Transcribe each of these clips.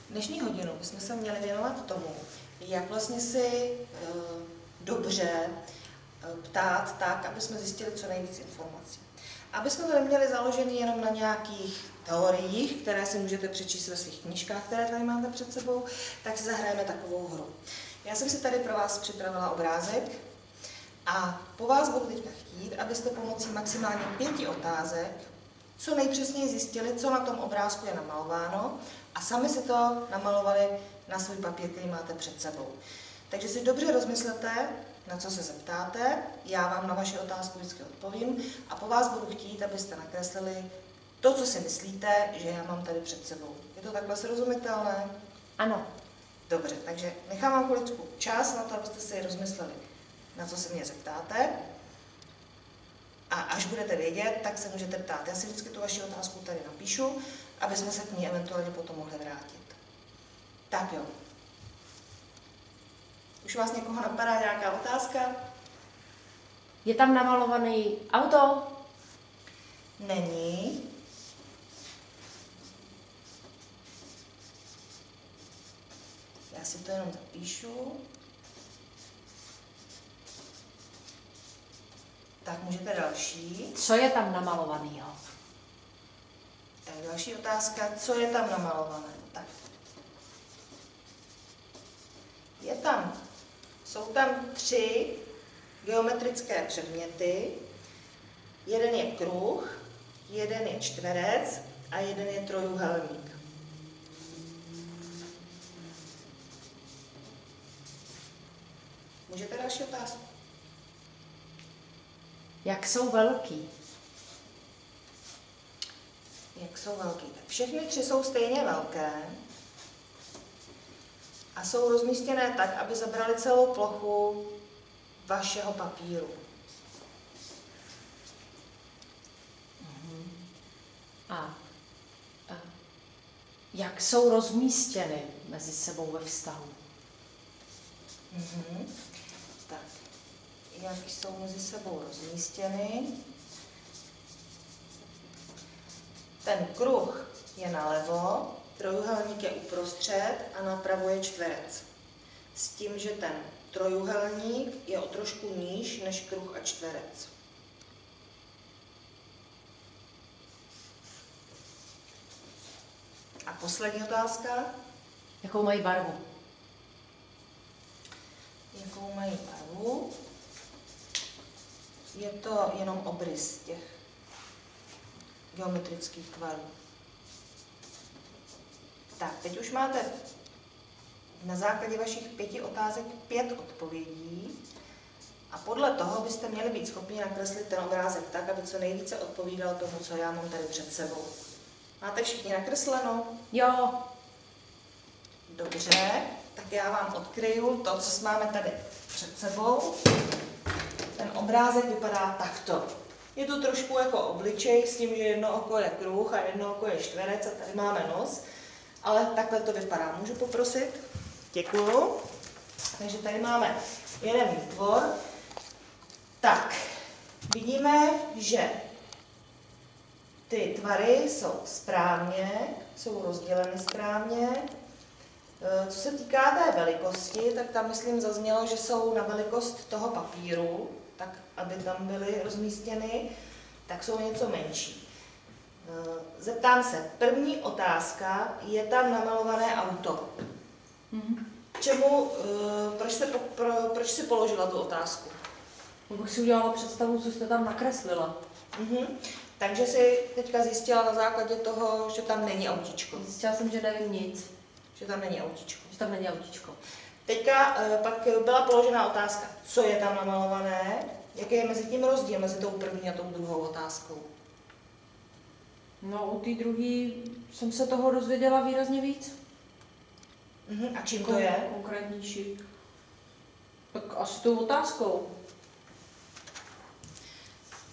Dnešní hodinu bychom se měli věnovat tomu, jak vlastně si dobře ptát tak, aby jsme zjistili co nejvíc informací. Aby jsme to neměli založený jenom na nějakých teoriích, které si můžete přečíst ve svých knížkách, které tady máte před sebou, tak si zahrajeme takovou hru. Já jsem si tady pro vás připravila obrázek a po vás budu teďka chtít, abyste pomocí maximálně 5 otázek co nejpřesněji zjistili, co na tom obrázku je namalováno a sami si to namalovali na svůj papír, který máte před sebou. Takže si dobře rozmyslete, na co se zeptáte, já vám na vaši otázku vždycky odpovím a po vás budu chtít, abyste nakreslili to, co si myslíte, že já mám tady před sebou. Je to takhle srozumitelné? Ano. Dobře, takže nechám vám chviličku čas na to, abyste si rozmysleli, na co se mě zeptáte. A až budete vědět, tak se můžete ptát. Já si vždycky tu vaši otázku tady napíšu, aby jsme se k ní eventuálně potom mohli vrátit. Tak jo. Už vás někoho napadá nějaká otázka? Je tam namalovaný auto? Není. Já si to jenom zapíšu. Tak můžete další. Co je tam namalovanýho? Tak další otázka, co je tam namalované? Tak. Jsou tam 3 geometrické předměty. Jeden je kruh, jeden je čtverec a jeden je trojúhelník. Můžete další otázku? Jak jsou velký? Jak jsou velký? Tak všechny 3 jsou stejně velké a jsou rozmístěné tak, aby zabrali celou plochu vašeho papíru. A jak jsou rozmístěny mezi sebou ve vztahu? Tak, jak jsou mezi sebou rozmístěny? Ten kruh je nalevo, trojúhelník je uprostřed a napravo je čtverec. S tím, že ten trojúhelník je o trošku níž než kruh a čtverec. A poslední otázka. Jakou mají barvu? Jakou mají barvu? Je to jenom obrys těch geometrických tvarů. Tak, teď už máte na základě vašich 5 otázek 5 odpovědí a podle toho byste měli být schopni nakreslit ten obrázek tak, aby co nejvíce odpovídal tomu, co já mám tady před sebou. Máte všichni nakresleno? Jo. Dobře, tak já vám odkryju to, co máme tady před sebou. Ten obrázek vypadá takto. Je to trošku jako obličej s tím, že jedno oko je kruh a jedno oko je čtverec a tady máme nos. Ale takhle to vypadá. Můžu poprosit? Děkuju. Takže tady máme jeden výtvor. Tak, vidíme, že ty tvary jsou správně, jsou rozděleny správně. Co se týká té velikosti, tak tam myslím zaznělo, že jsou na velikost toho papíru, tak aby tam byly rozmístěny, tak jsou něco menší. Zeptám se, první otázka, je tam namalované auto. Proč si položila tu otázku? Bych si udělala představu, co jste tam nakreslila. Takže si teďka zjistila na základě toho, že tam není autíčko. Zjistila jsem, že nevím nic. Že tam není autíčko. Že tam není autíčko. Teďka pak byla položena otázka, co je tam namalované, jaký je mezi tím rozdíl, mezi tou první a tou druhou otázkou. No, u té druhé jsem se toho dozvěděla výrazně víc. A čím to je? Konkrétnější. Tak asi tou otázkou.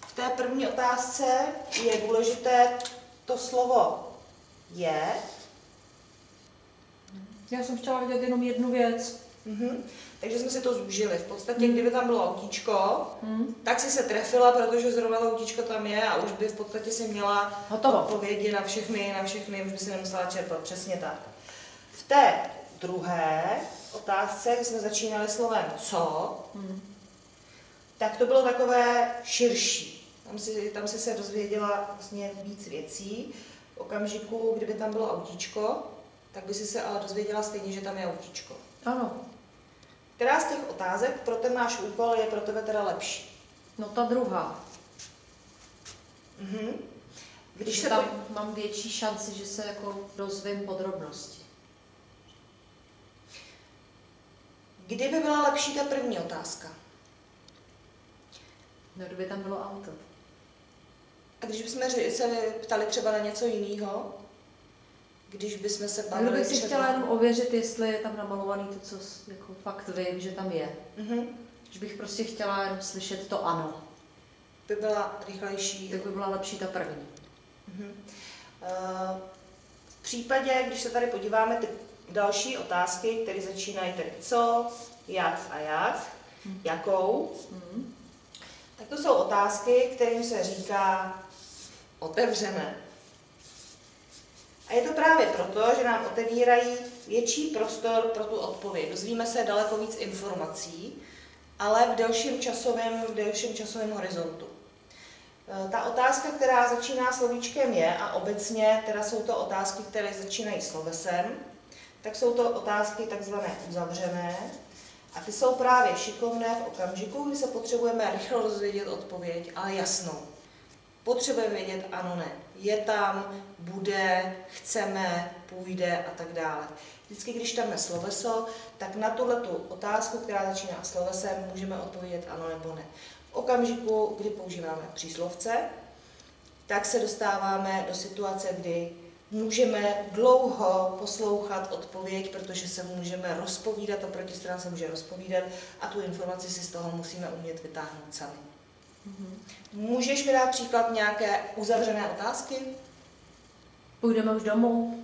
V té první otázce je důležité to slovo je. Já jsem chtěla vidět jenom jednu věc. Takže jsme si to zúžili. V podstatě, kdyby tam bylo autíčko, tak si se trefila, protože zrovna to autíčko tam je a už by v podstatě si měla odpovědi na všechny, už by si nemusela čerpat. Přesně tak. V té druhé otázce, kdy jsme začínali slovem co, tak to bylo takové širší. Tam si se dozvěděla vlastně víc věcí. V okamžiku, kdyby tam bylo autíčko, tak by si se ale dozvěděla stejně, že tam je autíčko. Ano. Která z těch otázek pro ten náš úkol je pro tebe teda lepší? No ta druhá. Když Že se tam mám větší šanci, že se jako dozvím podrobnosti. Kdyby byla lepší ta první otázka? No, kdyby tam bylo auto. A když bychom se ptali třeba na něco jiného? Když bychom se bavili Kdybych si třeba... chtěla jenom ověřit, jestli je tam namalovaný to, co jako fakt vím, že tam je. Že bych prostě chtěla jenom slyšet to ano. By byla rychlejší. Tak by byla lepší ta první. V případě, když se tady podíváme ty další otázky, které začínají tedy co, jak a jak, jakou, tak to jsou otázky, kterým se říká otevřené. A je to právě proto, že nám otevírají větší prostor pro tu odpověď. Dozvíme se daleko víc informací, ale v delším časovém horizontu. Ta otázka, která začíná slovíčkem je, a obecně teda jsou to otázky, které začínají slovesem, tak jsou to otázky takzvané uzavřené. A ty jsou právě šikovné v okamžiku, kdy se potřebujeme rychle dozvědět odpověď, ale jasnou. Potřebujeme vědět ano, ne. Je tam, bude, chceme, půjde a tak dále. Vždycky, když tam je sloveso, tak na tuhletu otázku, která začíná slovesem, můžeme odpovědět ano nebo ne. V okamžiku, kdy používáme příslovce, tak se dostáváme do situace, kdy můžeme dlouho poslouchat odpověď, protože se můžeme rozpovídat, a protistrana se může rozpovídat a tu informaci si z toho musíme umět vytáhnout sami. Můžeš mi dát příklad nějaké uzavřené otázky? Půjdeme už domů?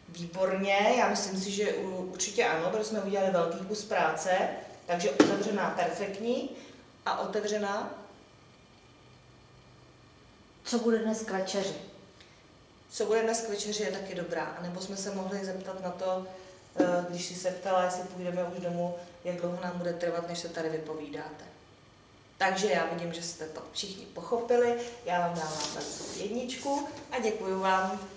Výborně, já myslím si, že určitě ano, protože jsme udělali velký kus práce, takže uzavřená perfektní a otevřená. Co bude dnes k večeři? Co bude dnes k večeři je taky dobrá. A nebo jsme se mohli zeptat na to, když jsi se ptala, jestli půjdeme už domů, jak dlouho nám bude trvat, než se tady vypovídáte. Takže já vidím, že jste to všichni pochopili. Já vám dávám 1 a děkuji vám.